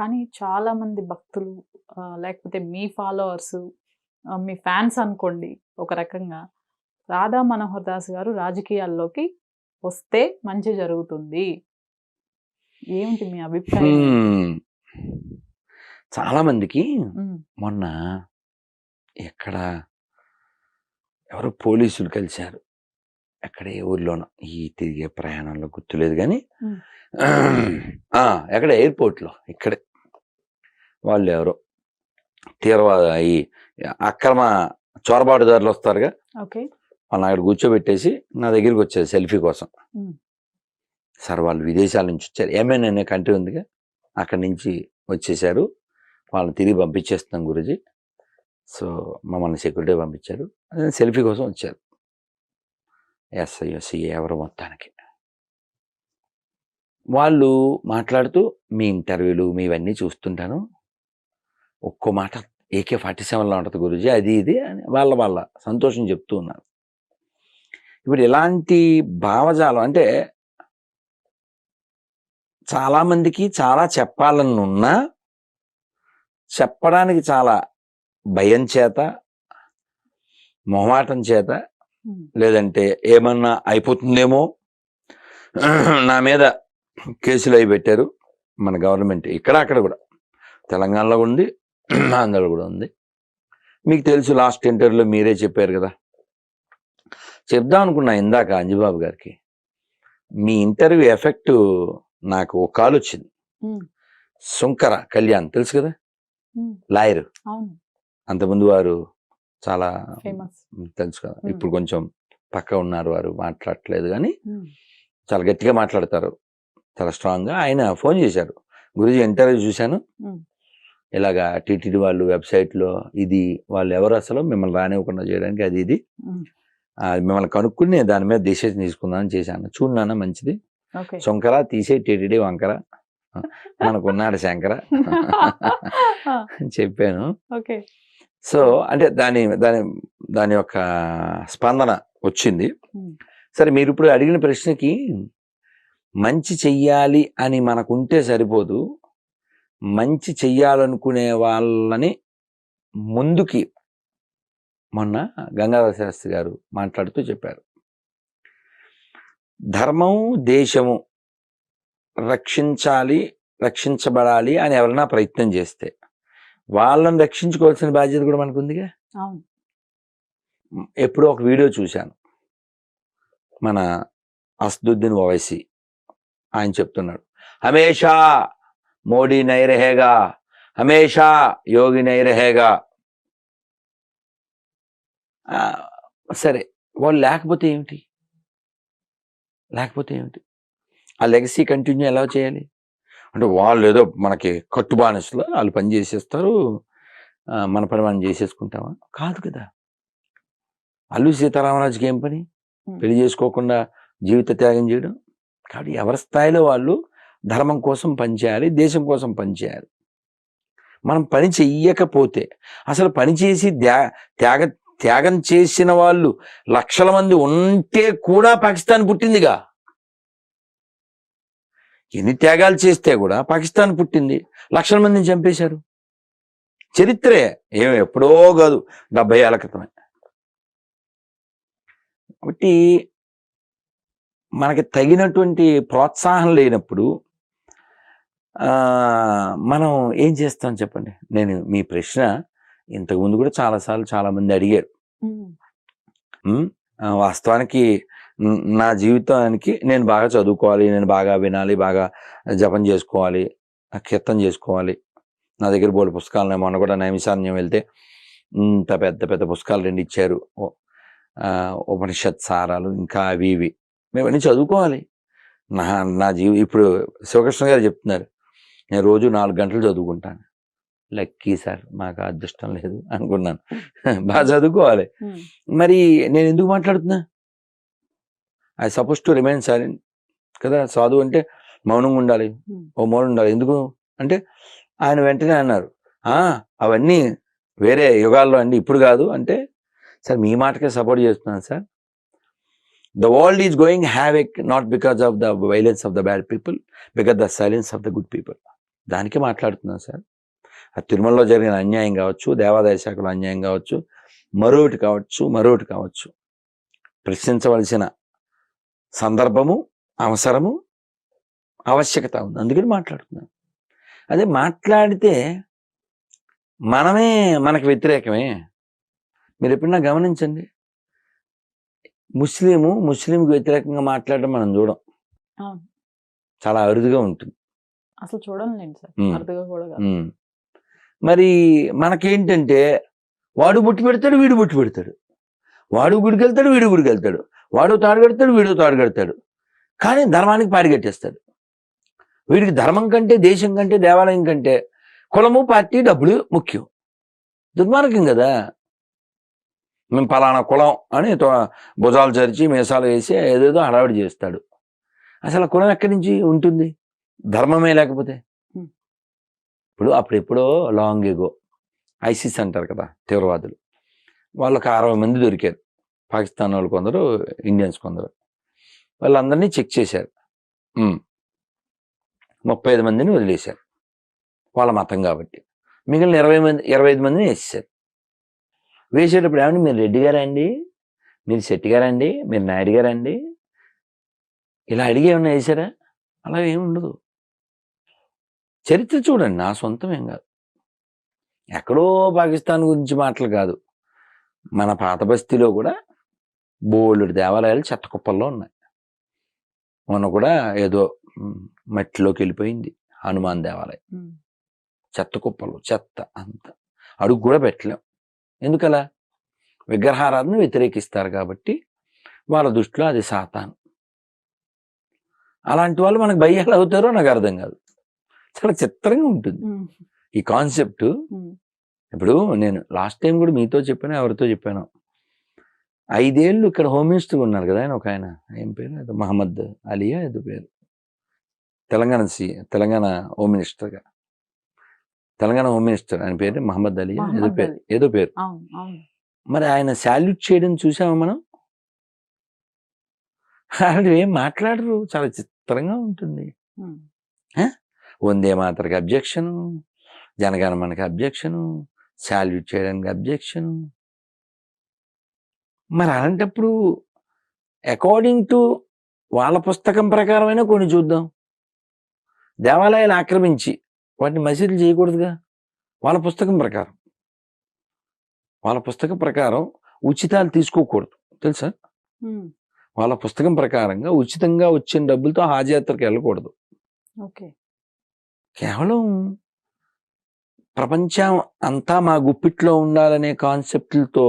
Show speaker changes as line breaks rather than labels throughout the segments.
కానీ చాలా మంది భక్తులు లేకపోతే మీ ఫాలోవర్స్ మీ ఫ్యాన్స్ అనుకోండి ఒక రకంగా రాధా మనోహర్ దాస్ గారు రాజకీయాల్లోకి వస్తే మంచి జరుగుతుంది. ఏమిటి మీ అభిప్రాయం?
చాలా మందికి మొన్న ఎక్కడ ఎవరో పోలీసులు కలిశారు, ఎక్కడ ఏ ఊర్లోనో, ఈ తిరిగే ప్రయాణంలో గుర్తులేదు కానీ ఎక్కడ ఎయిర్పోర్ట్లో ఇక్కడే వాళ్ళు ఎవరో తీవ్రవాద ఈ అక్రమ చొరబాటుదారులు వస్తారుగా, వాళ్ళని అక్కడ కూర్చోబెట్టేసి నా దగ్గరికి వచ్చారు సెల్ఫీ కోసం. సార్ వాళ్ళు విదేశాల నుంచి వచ్చారు, ఎంఎన్ అనే కంట్రీ ఉందిగా, అక్కడి నుంచి వచ్చేసారు, వాళ్ళని తిరిగి పంపించేస్తున్నాం గురూజీ, సో మమ్మల్ని సెక్యూరిటీ పంపించారు, సెల్ఫీ కోసం వచ్చారు. ఎస్ఐ ఎవరు మొత్తానికి వాళ్ళు మాట్లాడుతూ మీ ఇంటర్వ్యూలు మీవన్నీ చూస్తుంటాను, ఒక్కో మాట AK-47లో ఉంటుంది గురూజీ, అది ఇది అని వాళ్ళ సంతోషం చెప్తూ ఉన్నారు. ఇప్పుడు ఇలాంటి భావజాలం అంటే చాలామందికి చాలా చెప్పాలని ఉన్నా చెప్పడానికి చాలా భయం చేత, మొహమాటం చేత, లేదంటే ఏమన్నా అయిపోతుందేమో, నా మీద కేసులు అవి పెట్టారు మన గవర్నమెంట్, ఇక్కడ అక్కడ కూడా, తెలంగాణలో ఉంది, ఆంధ్రలో కూడా ఉంది. మీకు తెలుసు, లాస్ట్ ఇంటర్వ్యూలో మీరే చెప్పారు కదా, చెప్దాం అనుకున్నా ఇందాక అంజబాబు గారికి, మీ ఇంటర్వ్యూ ఎఫెక్ట్ నాకు ఒక కాల్ వచ్చింది. శంకర కళ్యాణ్ తెలుసు కదా, లాయర్, అంతకుముందు వారు చాలా తెలుసు కదా, ఇప్పుడు కొంచెం పక్క ఉన్నారు, వారు మాట్లాడట్లేదు కానీ చాలా గట్టిగా మాట్లాడతారు, చాలా స్ట్రాంగ్గా. ఆయన ఫోన్ చేశారు, గురూజీ ఇంటర్వ్యూ చూశాను, ఇలాగా టీటీడీ వాళ్ళు వెబ్సైట్లో ఇది వాళ్ళు ఎవరు అసలు మిమ్మల్ని రానివ్వకుండా చేయడానికి అది ఇది మిమ్మల్ని కనుక్కుని దాని మీద డిసిషన్ తీసుకుందామని చేశాను, చూడన్నా మంచిది, శంకర తీసే టీటీడీ వంకర, మనకున్నాడు శంకర చెప్పాను. సో అంటే దాని యొక్క స్పందన వచ్చింది. సరే, మీరు ఇప్పుడు అడిగిన ప్రశ్నకి మంచి చెయ్యాలి అని మనకుంటే సరిపోదు, మంచి చెయ్యాలనుకునే వాళ్ళని ముందుకి మొన్న గంగాధర శాస్త్రి గారు మాట్లాడుతూ చెప్పారు, ధర్మం దేశము రక్షించబడాలి అని ఎవరైనా ప్రయత్నం చేస్తే వాళ్ళని రక్షించుకోవాల్సిన బాధ్యత కూడా మనకుందిగా. ఎప్పుడో ఒక వీడియో చూశాను, మన అసదుద్దీన్ ఓవైసీ ఆయన చెప్తున్నాడు, హమేషా మోడీ నై రహేగా, హమేషా యోగి నై రహేగా. సరే, వాళ్ళు లేకపోతే ఏమిటి, ఆ లెగసీ కంటిన్యూ ఎలా చేయాలి అంటే, వాళ్ళు ఏదో మనకి కట్టుబానిసలో వాళ్ళు పని చేసేస్తారు, మన పని మనం చేసేసుకుంటామా? కాదు కదా. అల్లు సీతారామరాజుకి ఏం పని, పెళ్లి చేసుకోకుండా జీవిత త్యాగం చేయడం. కాబట్టి ఎవరి స్థాయిలో వాళ్ళు ధర్మం కోసం పనిచేయాలి, దేశం కోసం పనిచేయాలి. మనం పని చెయ్యకపోతే, అసలు పని చేసి త్యాగం చేసిన వాళ్ళు లక్షల మంది ఉంటే కూడా పాకిస్తాన్ పుట్టిందిగా. ఎన్ని త్యాగాలు చేస్తే కూడా పాకిస్తాన్ పుట్టింది, లక్షల మందిని చంపేశారు. చరిత్రే, ఎప్పుడో కాదు, 70 ఏళ్ల క్రితమే. కాబట్టి మనకి తగినటువంటి ప్రోత్సాహం లేనప్పుడు మనం ఏం చేస్తాం చెప్పండి. నేను మీ ప్రశ్న ఇంతకుముందు కూడా చాలాసార్లు చాలామంది అడిగారు. వాస్తవానికి నా జీవితానికి నేను బాగా చదువుకోవాలి, నేను బాగా వినాలి, బాగా జపం చేసుకోవాలి, కీర్తన చేసుకోవాలి. నా దగ్గర బోల్డ్ పుస్తకాలు, మొన్న కూడా నైమిషారణ్యం వెళ్తే ఇంత పెద్ద పెద్ద పుస్తకాలు 2 ఇచ్చారు, ఉపనిషత్ సారాలు, ఇంకా అవి ఇవి మేమన్నీ చదువుకోవాలి. నా ఇప్పుడు శివకృష్ణ గారు చెప్తున్నారు, నేను రోజు 4 గంటలు చదువుకుంటాను. లక్కీ సార్, మాకు అదృష్టం లేదు అనుకున్నాను. బాగా చదువుకోవాలి. మరి నేను ఎందుకు మాట్లాడుతున్నా? I suppose to remain silent కదా. సాధువు అంటే మౌనంగా ఉండాలి, ఓ మౌనం ఉండాలి. ఎందుకు అంటే ఆయన వెంటనే అన్నారు, అవన్నీ వేరే యుగాల్లో అండి, ఇప్పుడు కాదు అంటే. సార్, మీ మాటకే సపోర్ట్ చేస్తున్నాను sir. The world is going havoc not because of the violence of the bad people, because the silence of the good people. దానికి మాట్లాడుతున్నాను సార్. ఆ తిరుమలలో జరిగిన అన్యాయం కావచ్చు, దేవాదాయ శాఖలో అన్యాయం కావచ్చు, మరొకటి కావచ్చు, ప్రశ్నించవలసిన సందర్భము, అవసరము, ఆవశ్యకత ఉంది. అందుకని మాట్లాడుతున్నాను. అదే మాట్లాడితే మనకు వ్యతిరేకమే. మీరు ఎప్పుడన్నా గమనించండి, ముస్లింకి వ్యతిరేకంగా మాట్లాడడం మనం చూడం.
అవును.
చాలా అరుదుగా ఉంటుంది.
అసలు చూడండి సార్, అరుదుగా కూడా కాదు.
మరి మనకేంటంటే వాడు బుట్టి పెడతాడు, వీడు బుట్టి పెడతాడు, వాడు గుడికి వెళ్తాడు, వీడు గుడికి వెళ్తాడు, వాడు తాడు కడతాడు, వీడు తాడు కడతాడు, కానీ ధర్మానికి పాడిగట్టేస్తాడు. వీడికి ధర్మం కంటే, దేశం కంటే, దేవాలయం కంటే కులము, పార్టీ, డబ్బులు ముఖ్యం. దుర్మార్గం కదా. మేము పలానా కులం అని భుజాలు చరిచి మీసాలు వేసి ఏదేదో హడావిడి చేస్తాడు. అసలు కులం ఎక్కడి నుంచి ఉంటుంది? ధర్మమే లేకపోతే. ఇప్పుడు అప్పుడెప్పుడో లాంగ్ ఎగో ఐసిస్ అంటారు కదా, తీవ్రవాదులు, వాళ్ళకి 60 మంది దొరికారు. పాకిస్తాన్ వాళ్ళు కొందరు, ఇండియన్స్ కొందరు. వాళ్ళందరినీ చెక్ చేశారు. 35 మందిని వదిలేశారు వాళ్ళ మతం కాబట్టి. మిగిలిన 25 మందిని వేసేశారు. వేసేటప్పుడు ఏమండి, మీరు రెడ్డి గారా అండి, మీరు శెట్టి గారా అండి, మీరు నాయుడు గారా అండి, ఇలా అడిగి ఏమన్నా వేసారా? అలా ఏమి ఉండదు. చరిత్ర చూడండి, నా సొంతం ఏం కాదు. ఎక్కడో పాకిస్తాన్ గురించి మాటలు కాదు, మన పాత బస్తీలో కూడా బోలెడు దేవాలయాలు చెత్త కుప్పల్లో ఉన్నాయి. మొన్న కూడా ఏదో మట్టిలోకి వెళ్ళిపోయింది హనుమాన్ దేవాలయం. చెత్త కుప్పలు, చెత్త అంత అడుగు కూడా పెట్టలేం. ఎందుకలా? విగ్రహారాధన వ్యతిరేకిస్తారు కాబట్టి వాళ్ళ దృష్టిలో అది సాతాను. అలాంటి వాళ్ళు మనకు భయ్యాలు అవుతారో నాకు అర్థం కాదు. చాలా చిత్రంగా ఉంటుంది ఈ కాన్సెప్ట్. ఇప్పుడు నేను లాస్ట్ టైం కూడా మీతో చెప్పాను, ఎవరితో చెప్పాను, 5 ఏళ్ళు ఇక్కడ హోమ్ మినిస్టర్ ఉన్నారు కదా ఆయన, ఒక ఆయన, ఏం పేరు, ఏదో మహమ్మద్ అలియా ఏదో పేరు, తెలంగాణ హోమ్ మినిస్టర్గా, తెలంగాణ హోమ్ మినిస్టర్ ఆయన పేరు మహమ్మద్ అలియా ఏదో పేరు. మరి ఆయన శాల్యూట్ చేయడం చూసామా మనం? వాళ్ళు ఏం మాట్లాడరు, చాలా చిత్రంగా ఉంటుంది. వందే మాతరకి అబ్జెక్షను, జనగణమనకి అబ్జెక్షను, శాల్యూట్ చేయడానికి అబ్జెక్షను. మరి అలాంటప్పుడు అకార్డింగ్ టు వాళ్ళ పుస్తకం ప్రకారమైనా కొన్ని చూద్దాం. దేవాలయాలు ఆక్రమించి వాటిని మసీదులు చేయకూడదుగా. వాళ్ళ పుస్తకం ప్రకారం ఉచితాలు తీసుకోకూడదు తెలుసా? వాళ్ళ పుస్తకం ప్రకారంగా ఉచితంగా వచ్చిన డబ్బులతో హాజయాత్రకు వెళ్ళకూడదు. కేవలం ప్రపంచం అంతా మా గుప్పిట్లో ఉండాలనే కాన్సెప్ట్లతో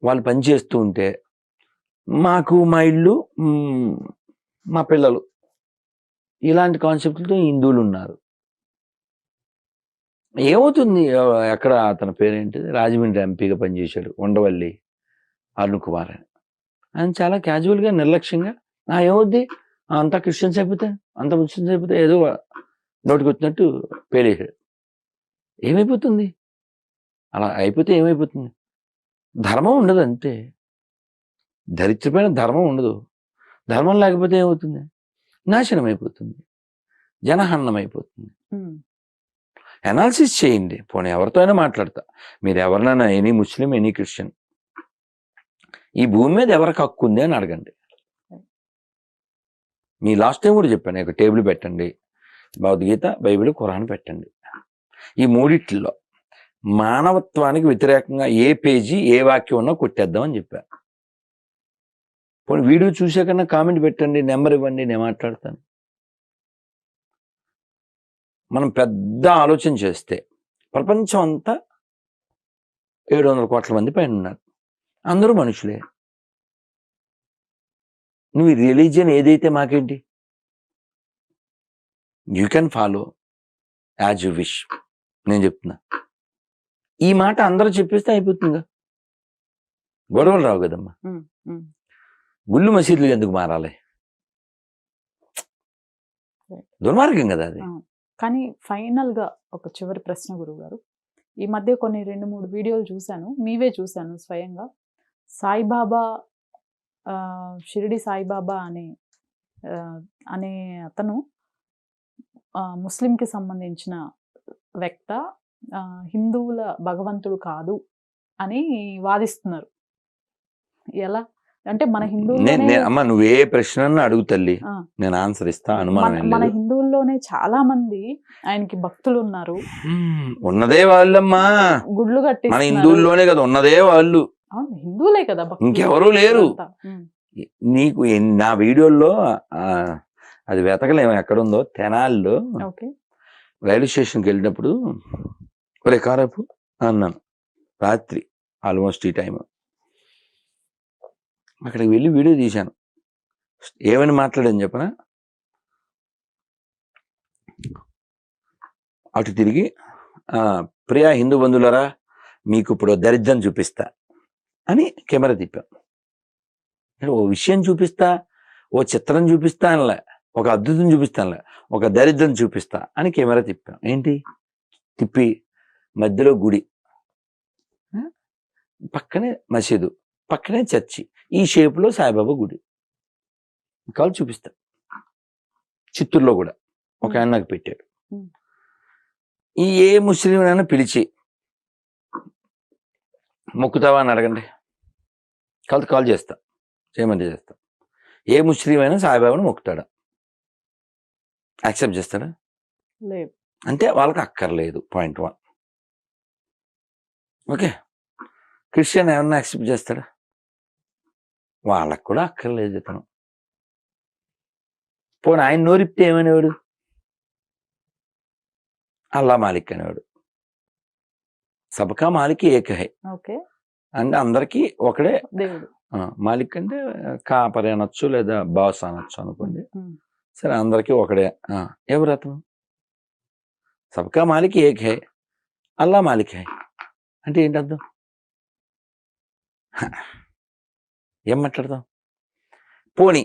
వాళ్ళు పనిచేస్తూ ఉంటే, మాకు మా ఇల్లు, మా పిల్లలు, ఇలాంటి కాన్సెప్ట్లతో హిందువులు ఉన్నారు. ఏమవుతుంది? ఎక్కడ అతని పేరేంటిది, రాజమండ్రి ఎంపీగా పనిచేశాడు, ఉండవల్లి అరుణ్ కుమార్ అని. ఆయన చాలా క్యాజువల్గా, నిర్లక్ష్యంగా ఏమవుద్ది, అంతా క్రిస్టియన్స్ అయిపోతే, అంత ముస్లిమ్స్ అయిపోతే, ఏదో నోటికి వచ్చినట్టు పేలేశాడు. ఏమైపోతుంది? అలా అయిపోతే ఏమైపోతుంది? ధర్మం ఉండదు అంతే. దరిద్రమైన ధర్మం ఉండదు. ధర్మం లేకపోతే ఏమవుతుంది? నాశనం అయిపోతుంది, జనహరణం అయిపోతుంది. అనాలిసిస్ చేయండి. పోనీ ఎవరితో అయినా మాట్లాడతా, మీరు ఎవరినైనా, ఎనీ ముస్లిం, ఎనీ క్రిస్టియన్, ఈ భూమి మీద ఎవరికి హక్కు ఉంది అని అడగండి. మీ లాస్ట్ టైం కూడా చెప్పాను, ఒక టేబుల్ పెట్టండి, భగవద్గీత, బైబిల్, ఖురాన్ పెట్టండి. ఈ మూడిట్లో మానవత్వానికి వ్యతిరేకంగా ఏ పేజీ, ఏ వాక్యం ఉన్నా కొట్టేద్దామని చెప్పాను. పోనీ వీడియో చూసాకన్నా కామెంట్ పెట్టండి, నెంబర్ ఇవ్వండి, నేను మాట్లాడతాను. మనం పెద్ద ఆలోచన చేస్తే ప్రపంచం అంతా 700 కోట్ల మంది పైన ఉన్నారు, అందరూ మనుషులే. నువ్వు రిలీజియన్ ఏదైతే మాకేంటి, you can follow as you wish. నేను చెప్తున్నా, ఈ మాట అందరూ చెప్పేస్తే అయిపోతుందిగా, గొడవలు రావు కదమ్మా. గుళ్ళు మసీదులు ఎందుకు మారాలి? దుర్మార్గం కదా అది.
కానీ ఫైనల్ గా ఒక చివరి ప్రశ్న గురువుగారు, ఈ మధ్య కొన్ని 2-3 వీడియోలు చూశాను, మీవే చూశాను స్వయంగా. సాయిబాబా, షిరిడి సాయిబాబా అనే అతను ముస్లింకి సంబంధించిన వ్యక్త హిందువుల భగవంతుడు కాదు అని వాదిస్తున్నారు. ఎలా అంటే మన హిందువుల్లోనే
అమ్మ నువ్వు ఏ ప్రశ్న అడుగు తల్లి,
ఆ,
నేను ఆన్సర్ ఇస్తా, అనుమానం ఏం
మన
లేదు.
హిందువుల్లోనే చాలా మంది ఆయనకి భక్తులు ఉన్నారు,
ఉన్నదే వాళ్ళమ్మా,
గుడ్లు
మన
కట్టిస్తున్నారు.
హిందువుల్లోనే కదా ఉన్నదే వాళ్ళు,
అవును, హిందువులే కదా భక్తులు.
ఇంకెవరూ లేరు.
అంతా.
నీకు నా వీడియోల్లో అది వెతకలేము ఎక్కడుందో. తెనాలిలో
ఓకే.
రైల్వే స్టేషన్కి వెళ్ళినప్పుడు ఒరే కారపు అన్నాను, రాత్రి ఆల్మోస్ట్ ఈ టైం. అక్కడికి వెళ్ళి వీడియో తీశాను. ఏమని మాట్లాడని చెప్పనా, అటు తిరిగి ప్రియా హిందూ బంధువులరా మీకు ఇప్పుడు దరిద్రం చూపిస్తా అని కెమెరా తిప్పాం. ఓ విషయం చూపిస్తా, ఓ చిత్రం చూపిస్తా అనలే, ఒక అద్భుతం చూపిస్తానులే, ఒక దరిద్రం చూపిస్తా అని కెమెరా తిప్పాం. ఏంటి తిప్పి మధ్యలో గుడి, పక్కనే మసీదు, పక్కనే చర్చి, ఈ షేపులో సాయిబాబా గుడి కాల్ చూపిస్తా. చిత్తూరులో కూడా ఒక ఆయన నాకు పెట్టాడు. ఈ ఏ ముస్లిం అయినా పిలిచి మొక్కుతావా అని అడగండి, కాల్ చేస్తా, చేయమంటే చేస్తా. ఏ ముస్లిం అయినా సాయిబాబాను మొక్కుతాడా, యాక్సెప్ట్ చేస్తాడా?
లేదు.
అంటే వాళ్ళకి అక్కర్లేదు, పాయింట్ 1. ఓకే, క్రిస్టియన్ ఏమన్నా యాక్సెప్ట్ చేస్తాడా? వాళ్ళకు కూడా అక్కర్లేదు ఇతను. పోనీ ఆయన నోరిప్తే ఏమనేవాడు? అల్లా మాలిక్ అనేవాడు. సబ్కా మాలిక్ ఏక్ హై అంటే అందరికీ ఒకడే
దేవుడు.
మాలిక్ అంటే కాపరి అనొచ్చు, లేదా బాస్ అనొచ్చు అనుకోండి. సరే, అందరికీ ఒకడే. ఎవరు అతను? సబ్కా మాలిక్ ఏక్ హై, అల్లా మాలిక్ హై అంటే ఏంటి అర్థం? ఏం మాట్లాడదాం? పోనీ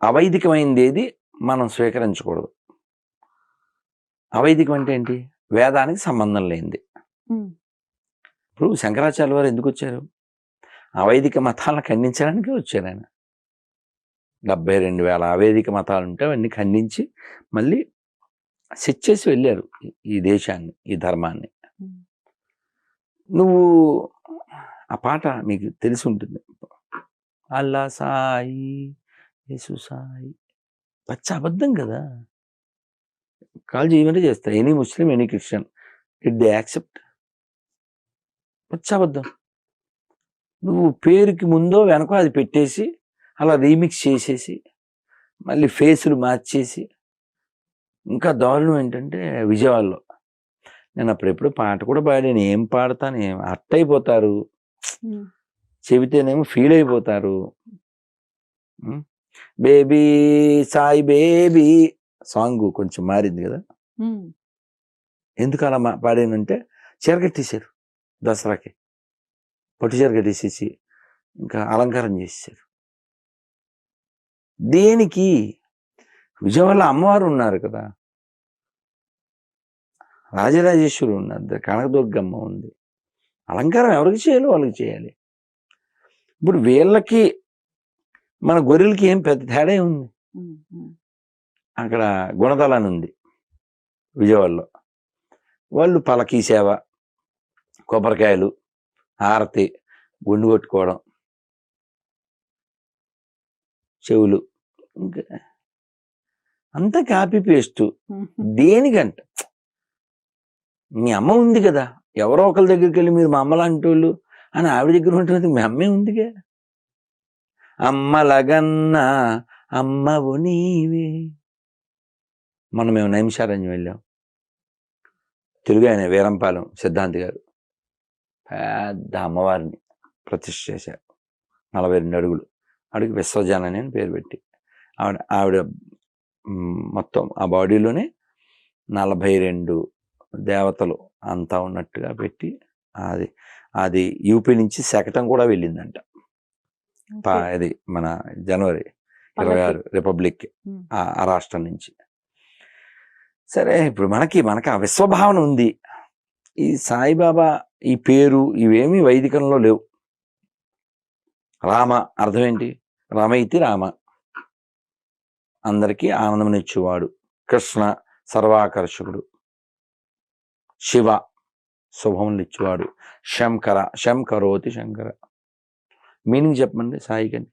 అవైదికమైంది ఏది మనం స్వీకరించకూడదు. అవైదికం అంటే ఏంటి? వేదానికి సంబంధం లేనిది. ఇప్పుడు శంకరాచార్య వారు ఎందుకు వచ్చారు? అవైదిక మతాలను ఖండించడానికి వచ్చారు ఆయన. 72,000 అవైదిక మతాలు ఉంటే అవన్నీ ఖండించి మళ్ళీ సెట్ చేసి వెళ్ళారు ఈ దేశాన్ని, ఈ ధర్మాన్ని. నువ్వు ఆ పాట మీకు తెలిసి ఉంటుంది, అల్లా సాయి యేసు సాయి, పచ్చ అబద్ధం కదా. కాల్ చేయమంటే చేస్తా, any Muslim any Christian, it they accept? పచ్చ అబద్ధం. నువ్వు పేరుకి ముందో వెనకో అది పెట్టేసి అలా రీమిక్స్ చేసేసి మళ్ళీ ఫేసులు మార్చేసి, ఇంకా దారుణం ఏంటంటే విజయవాడలో నేను అప్పుడెప్పుడు పాట కూడా పాడాను. ఏం పాడతాను, అట్ట అయిపోతారు, చెబితేనేమో ఫీల్ అయిపోతారు. బేబీ సాయి బేబీ సాంగ్ కొంచెం మారింది కదా. ఎందుకు అలా పాడానంటే చీర కట్టేశారు, దసరాకి పట్టు చీర కట్టేసేసి ఇంకా అలంకారం చేసేసారు. దేనికి? విజయవాడలో అమ్మవారు ఉన్నారు కదా, రాజరాజేశ్వరి ఉన్నారు, కనకదుర్గమ్మ ఉంది. అలంకారం ఎవరికి చేయాలో వాళ్ళకి చేయాలి. ఇప్పుడు వీళ్ళకి మన గొర్రెలకి ఏం పెద్ద తేడా ఉంది? అక్కడ గుణదలని ఉంది విజయవాడలో, వాళ్ళు పలకీ సేవ, కొబ్బరికాయలు, హారతి, గుండు కొట్టుకోవడం, చెవులు, ఇంకా అంతా కాపీ పేస్ట్. దేనికంట? మీ అమ్మ ఉంది కదా, ఎవరో ఒకరి దగ్గరికి వెళ్ళి మీరు మా అమ్మ లాంటి వాళ్ళు అని ఆవిడ దగ్గర ఉంటుంది, మీ అమ్మే ఉందిగా. అమ్మలగన్నా అమ్మవు నీవే. మేము నైమిషారణ్యం వెళ్ళాం, తెలుగు ఆయన వీరంపాలెం సిద్ధాంతి గారు పెద్ద అమ్మవారిని ప్రతిష్ఠ చేశారు, 42 అడుగులు. ఆవిడకి విశ్వజనని అని పేరు పెట్టి, ఆవిడ మొత్తం ఆ బాడీలోనే 42 దేవతలు అంతా ఉన్నట్టుగా పెట్టి, అది యూపీ నుంచి శకటం కూడా వెళ్ళిందంట. అది మన జనవరి 26 రిపబ్లిక్ ఆ రాష్ట్రం నుంచి. సరే, ఇప్పుడు మనకి ఆ విశ్వభావన ఉంది. ఈ సాయిబాబా ఈ పేరు ఇవేమీ వైదికంలో లేవు. రామ అర్థం ఏంటి? రామైతి రామ. అందరికీ ఆనందమునిచ్చేవాడు. కృష్ణ సర్వాకర్షకుడు. శివ శుభమునిచ్చేవాడు. శంకర శంకరోతి శంకర. మీనింగ్ చెప్పండి సాయికండి.